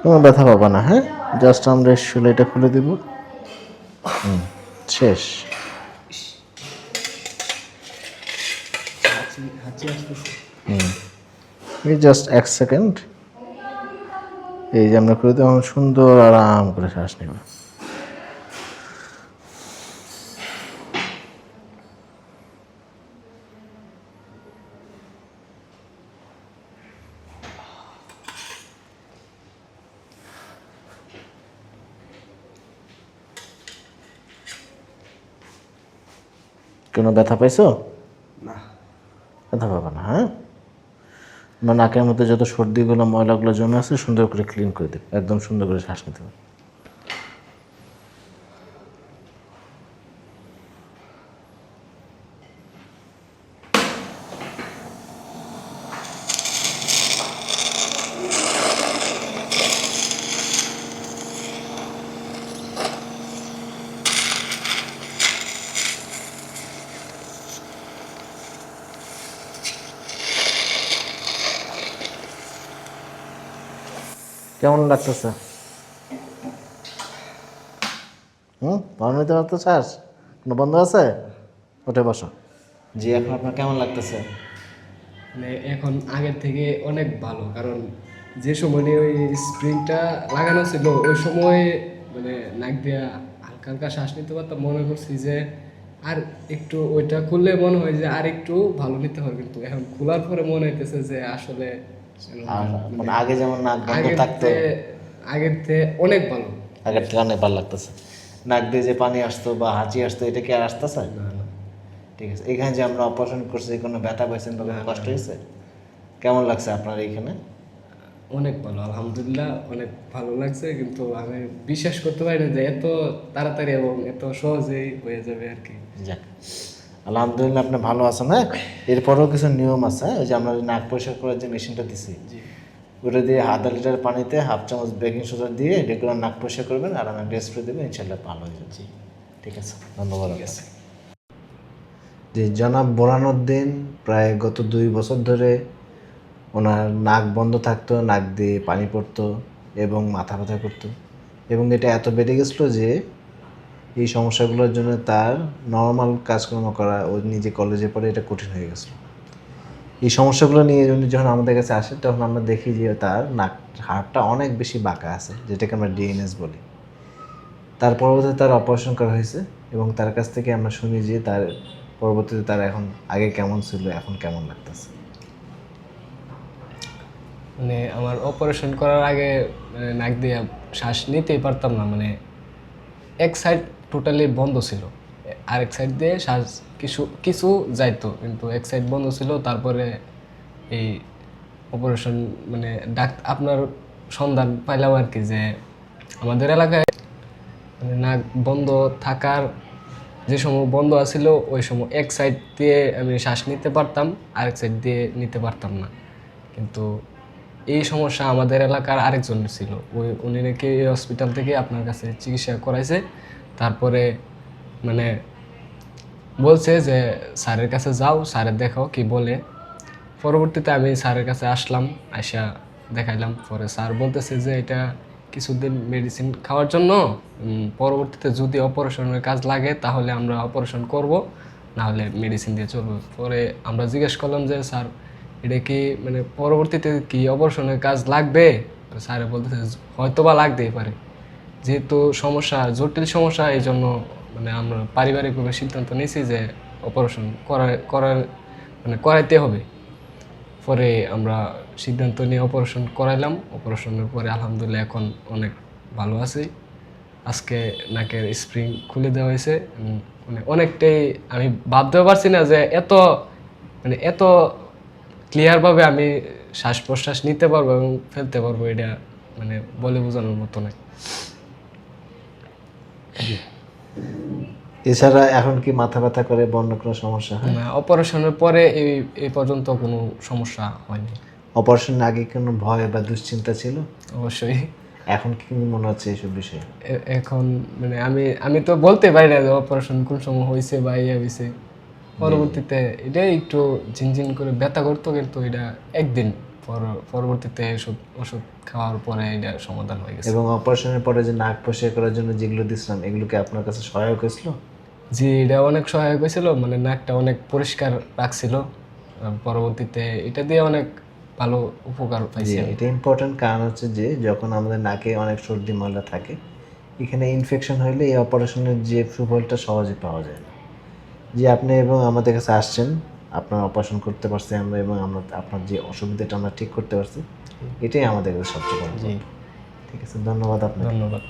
কোনো ব্যথা পাবা না। হ্যাঁ, জাস্ট আমরা সেলাইটা খুলে দেব, শেষ। এই জাস্ট 1 সেকেন্ড, এই যে আমরা খুলে দেব, সুন্দর আরাম করে শ্বাস নেব। কোনো ব্যথা পাইছো? না। ব্যথা পাবা না। হ্যাঁ, আমার নাকের মধ্যে যত সর্দিগুলো ময়লাগুলো জমে আছে সুন্দর করে ক্লিন করে দেবে, একদম সুন্দর করে শ্বাস নিতে হবে। কেমন লাগতেছে? ভালো নিতে পারতো শ্বাস? কোনো বন্ধ আছে? ওঠে বসো। জি, এখন আপনার কেমন লাগতেছে? মানে এখন আগের থেকে অনেক ভালো, কারণ যে সময় ওই স্প্রিংটা লাগানো ছিল ওই সময় মানে নাক দিয়া হালকা হালকা শ্বাস নিতে পারতাম, মনে করছি যে আর একটু ওইটা খুললে মনে হয় যে আর একটু ভালো নিতে হবে, কিন্তু এখন খোলার পরে মনে হইতেছে যে আসলে মানে আগে যেমন নাক বন্ধ থাকতো, আগের থেকে অনেক ভালো। আগের থেকে অনেক ভালো লাগতেছে। নাক দিয়ে যে পানি আসতো বা হাঁচি আসতো, এটা কি আর আসতেছে? ঠিক আছে। এখানে যে আমরা অপারেশন করছি, কোনো ব্যথা পাইছেন বা কোনো কষ্ট হয়েছে? কেমন লাগছে আপনার এইখানে? অনেক ভালো, আলহামদুলিল্লাহ, অনেক ভালো লাগছে, কিন্তু আমি বিশ্বাস করতে পারি না যে এত তাড়াতাড়ি এবং এত সহজেই হয়ে যাবে আর কি। যাক, আলহামদুলিল্লাহ আপনি ভালো আছেন। হ্যাঁ, এরপরেও কিছু নিয়ম আছে। ওই যে আমরা নাক পরিষ্কার করার যে মেশিনটা দিছি, ওটা দিয়ে আধা লিটার পানিতে 1/2 চামচ বেকিং সোডা দিয়ে রেগুলার নাক পরিষ্কার করবেন, আর আমি একটা স্প্রে দেবেন, ইনশাল্লাহ ভালো হয়ে যাচ্ছে। ঠিক আছে, ধন্যবাদ। যে জনাব বোরানুদ্দিন প্রায় গত 2 বছর ধরে ওনার নাক বন্ধ থাকতো, নাক দিয়ে পানি পড়তো এবং মাথা ব্যথা করতো, এবং এটা এত বেড়ে গেছিলো যে এই সমস্যাগুলোর জন্য তার নর্মাল কাজকর্ম করা, ও নিজে কলেজে পড়ে, এটা কঠিন হয়ে গেছিলো। এই সমস্যাগুলো নিয়ে উনি যখন আমাদের কাছে আসে, তখন আমরা দেখি যে তার নাক হাড়টা অনেক বেশি বাঁকা আছে, যেটাকে আমরা ডিএনএস বলি। তার পরবর্তীতে তার অপারেশন করা হয়েছে, এবং তার কাছ থেকে আমরা শুনি যে তার পরবর্তীতে তার এখন আগে কেমন ছিল, এখন কেমন লাগতেছে। মানে আমার অপারেশন করার আগে মানে নাক দিয়ে শ্বাস নিতেই পারতাম না, মানে এক সাইড টোটালি বন্ধ ছিল, আরেক সাইড দিয়ে শ্বাস কিছু কিছু যাইতো, কিন্তু এক সাইড বন্ধ ছিল। তারপরে এই অপারেশন মানে আপনার সন্ধান পাইলাম আর কি, যে আমাদের এলাকায় মানে নাক বন্ধ থাকার যে সময় বন্ধ আছিল ওই সময় এক সাইড দিয়ে আমি শ্বাস নিতে পারতাম, আরেক সাইড দিয়ে নিতে পারতাম না। কিন্তু এই সমস্যা আমাদের এলাকার আরেকজনের ছিল, উনি নাকি এই হসপিটাল থেকে আপনার কাছে চিকিৎসা করাইছে। তারপরে মানে বলছে যে স্যারের কাছে যাও, স্যারের দেখাও কি বলে। পরবর্তীতে আমি স্যারের কাছে আসলাম, আইসা দেখাইলাম। পরে স্যার বলতেছে যে এটা কিছুদিন মেডিসিন খাওয়ার জন্য, পরবর্তীতে যদি অপারেশনের কাজ লাগে তাহলে আমরা অপারেশন করব, নাহলে মেডিসিন দিয়ে চলবো। পরে আমরা জিজ্ঞেস করলাম যে স্যার এটা কি মানে পরবর্তীতে কি অপারেশনের কাজ লাগবে? স্যারে বলতেছে হয়তো বা লাগতেই পারে, যেহেতু সমস্যা জটিল সমস্যা, এই জন্য মানে আমরা পারিবারিকভাবে সিদ্ধান্ত নিয়েছি যে অপারেশন করাইতে হবে। পরে আমরা সিদ্ধান্ত নিয়ে অপারেশন করাইলাম। অপারেশনের পরে আলহামদুলিল্লাহ এখন অনেক ভালো আছি। আজকে নাকের স্প্রিং খুলে দেওয়া হয়েছে, মানে অনেকটাই আমি ভাবতেও পারছি না যে এত ক্লিয়ারভাবে আমি শ্বাস প্রশ্বাস নিতে পারবো এবং ফেলতে পারবো, এটা মানে বলে বোঝানোর মতো নয়। এছাড়া এখন কি মাথা ব্যথা করে, বন্য কোনো সমস্যা হয়? না, অপারেশনের পরে এই পর্যন্ত কোনো সমস্যা হয়নি। অপারেশনের আগে কোনো ভয় বা দুশ্চিন্তা ছিল? অবশ্যই। এখন কি মনে হচ্ছে এইসব বিষয়ে? এখন মানে আমি তো বলতে পারি না যে অপারেশন কোন সময় হয়েছে বা ইয়ে হয়েছে। পরবর্তীতে এটা একটু ঝিনঝিন করে ব্যথা করতো, কিন্তু এটা একদিন পরবর্তীতে ওষুধ ওষুধ খাওয়ার পরে এটা সমাধান হয়ে গেছে। এবং অপারেশনের পরে যে নাক পরিষ্কার করার জন্য যেগুলো দিছিলাম এগুলো কি আপনার কাছে সহায়ক হয়েছিল? জি, এটা অনেক সহায়ক হয়েছিল, মানে নাকটা অনেক পরিষ্কার রাখছিল। পরবর্তীতে এটা দিয়ে অনেক ভালো উপকার জি, পাইছি আমি। এটা ইম্পর্টেন্ট, কারণ হচ্ছে যে যখন আমাদের নাকে অনেক সর্দি ময়লা থাকে, এখানে ইনফেকশন হইলে এই অপারেশনের যে সুফলটা সহজে পাওয়া যায় না। যে আপনি এবং আমাদের কাছে আসছেন, আপনার অপারেশন করতে পারছি আমরা, এবং আমরা আপনার যে অসুবিধাটা আমরা ঠিক করতে পারছি, এটাই আমাদের কাছে সবচেয়ে বড় জি, কথা। ঠিক আছে, ধন্যবাদ আপনাকে। ধন্যবাদ।